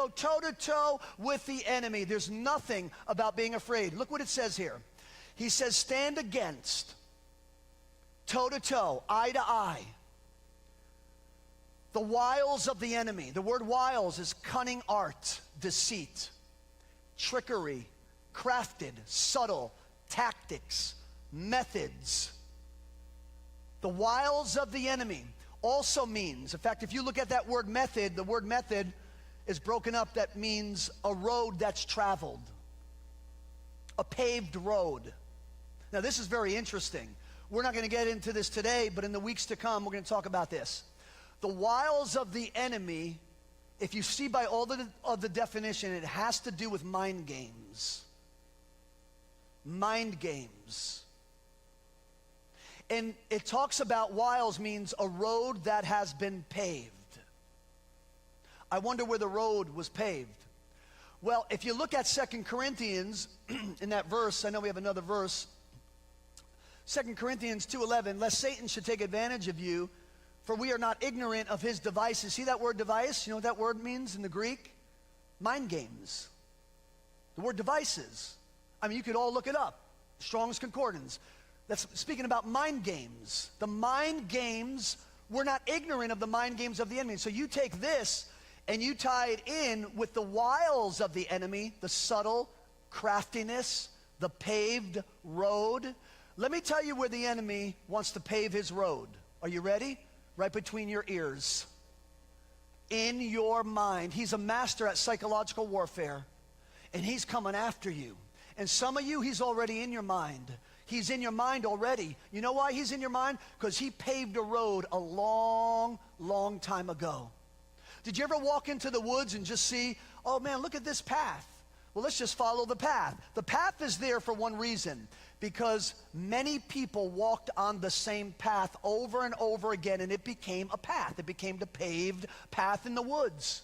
go toe-to-toe with the enemy. There's nothing about being afraid. Look what it says here. He says, stand against, toe-to-toe, eye to eye, the wiles of the enemy. The word wiles is cunning art, deceit, trickery, crafted, subtle, tactics, methods. The wiles of the enemy also means, in fact, if you look at that word method, the word method is broken up. That means a road that's traveled, a paved road. Now, this is very interesting. We're not going to get into this today, but in the weeks to come, we're going to talk about this. The wiles of the enemy, if you see by all of the definition, it has to do with mind games. Mind games. And it talks about wiles means a road that has been paved. I wonder where the road was paved. Well, if you look at 2 Corinthians, in that verse, I know we have another verse, 2 Corinthians 2:11, lest Satan should take advantage of you, for we are not ignorant of his devices. See that word device? You know what that word means in the Greek? Mind games. The word devices. I mean, you could all look it up. Strong's Concordance. That's speaking about mind games. The mind games, we're not ignorant of the mind games of the enemy. So you take this and you tie it in with the wiles of the enemy, the subtle craftiness, the paved road. Let me tell you where the enemy wants to pave his road. Are you ready? Right between your ears. In your mind. He's a master at psychological warfare. And he's coming after you. And some of you, he's already in your mind. He's in your mind already. You know why he's in your mind? Because he paved a road a long, long time ago. Did you ever walk into the woods and just see, oh man, look at this path? Well, let's just follow the path. The path is there for one reason. Because many people walked on the same path over and over again, and it became a path. It became the paved path in the woods.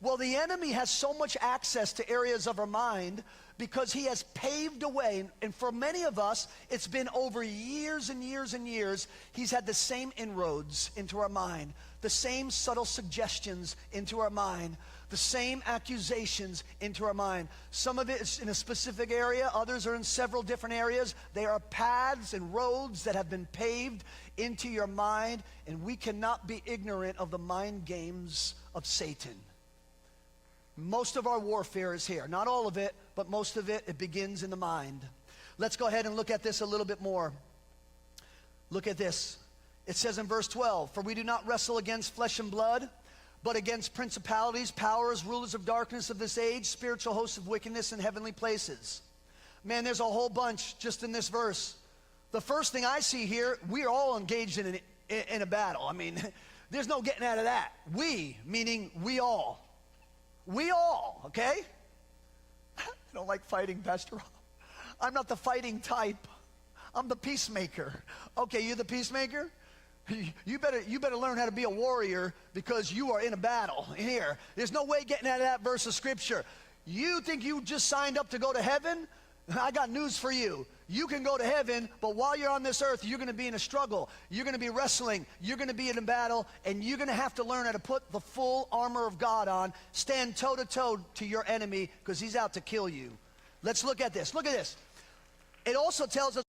Well, the enemy has so much access to areas of our mind because he has paved a way. And for many of us, it's been over years and years and years. He's had the same inroads into our mind, the same subtle suggestions into our mind, the same accusations into our mind. Some of it is in a specific area. Others are in several different areas. They are paths and roads that have been paved into your mind. And we cannot be ignorant of the mind games of Satan. Most of our warfare is here. Not all of it, but most of it, it begins in the mind. Let's go ahead and look at this a little bit more. Look at this. It says in verse 12, for we do not wrestle against flesh and blood, but against principalities, powers, rulers of darkness of this age, spiritual hosts of wickedness in heavenly places. Man, there's a whole bunch just in this verse. The first thing I see here, we are all engaged in a battle. I mean, there's no getting out of that. We, meaning we all. We all, okay? I don't like fighting, Pastor Rob. I'm not the fighting type. I'm the peacemaker. Okay, you're the peacemaker? You better learn how to be a warrior because you are in a battle here. There's no way getting out of that verse of scripture. You think you just signed up to go to heaven? I got news for you. You can go to heaven, but while you're on this earth, you're going to be in a struggle. You're going to be wrestling. You're going to be in a battle, and you're going to have to learn how to put the full armor of God on, stand toe-to-toe to your enemy because he's out to kill you. Let's look at this. Look at this. It also tells us